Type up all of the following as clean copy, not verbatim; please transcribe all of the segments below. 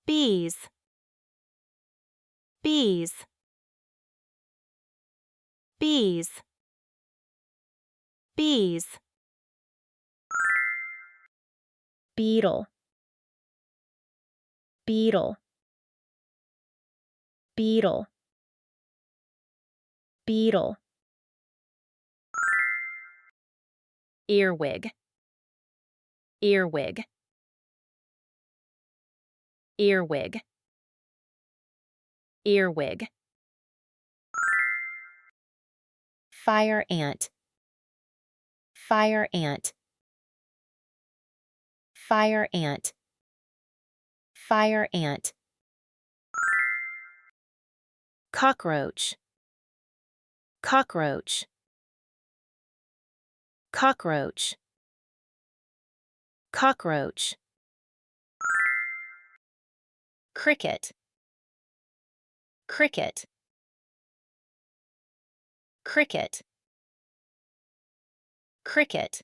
bees, bees, bees, bees. Beetle, beetle, beetle, beetle. Earwig, earwig, earwig, earwig. Fire ant, fire ant, fire ant, fire ant. Cockroach, cockroach, cockroach, cockroach. Cricket, cricket, cricket, cricket.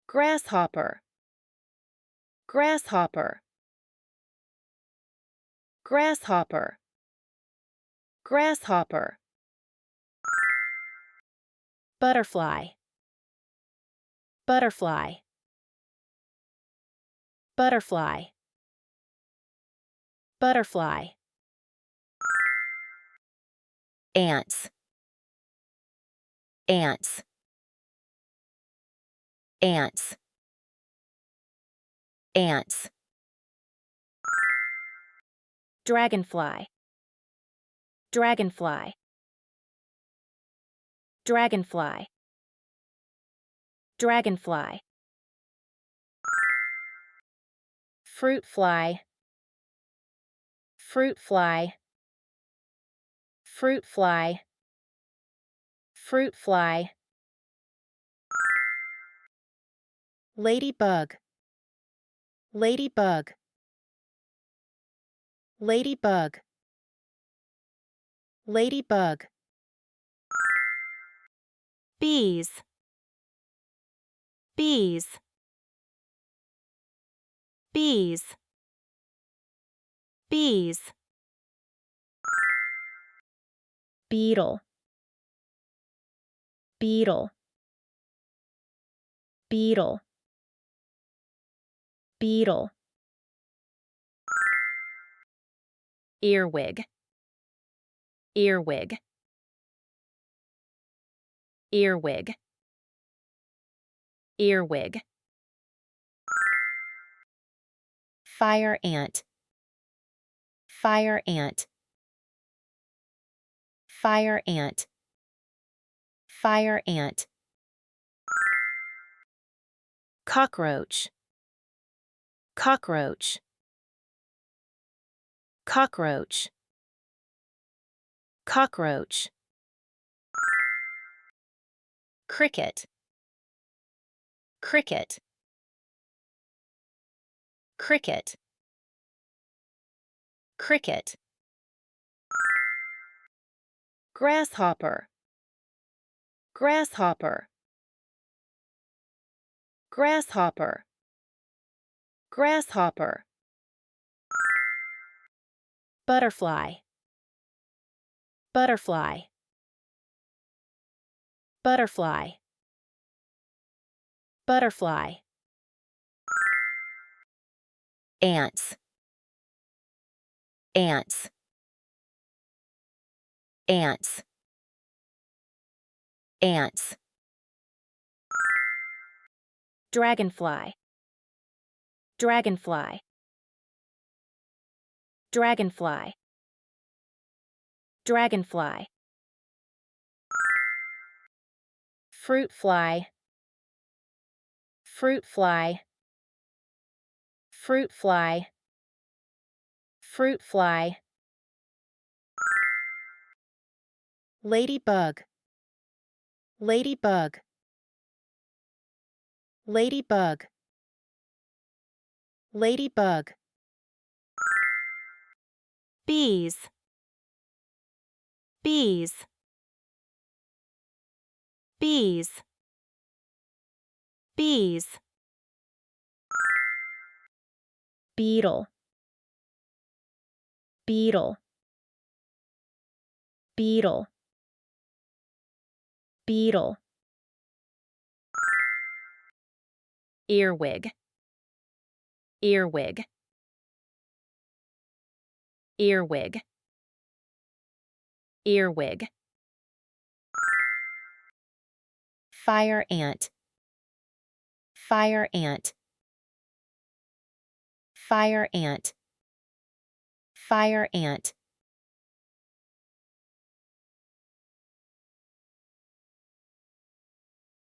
Grasshopper, grasshopper, grasshopper, grasshopper. Butterfly, butterfly, butterfly, butterfly. Ants, ants, ants, ants. Dragonfly, dragonfly, dragonfly, dragonfly. Fruit fly, fruit fly, fruit fly, fruit fly. Ladybug, ladybug, ladybug, ladybug. Bees, bees, bees, bees. Beetle, beetle, beetle, beetle. Earwig, earwig, earwig, earwig. Fire ant, fire ant, fire ant, fire ant. Cockroach, cockroach, cockroach, cockroach. Cricket, cricket, cricket, cricket. Grasshopper, grasshopper, grasshopper, grasshopper. Butterfly, butterfly, butterfly, butterfly. Ants, ants, ants, ants. Dragonfly, dragonfly, dragonfly, dragonfly. Fruit fly, fruit fly, fruit fly, fruit fly. Ladybug, ladybug, ladybug, ladybug. Bees, bees, bees, bees. beetle, beetle, beetle, beetle. Earwig, earwig, earwig, earwig. Fire ant, fire ant, fire ant, fire ant.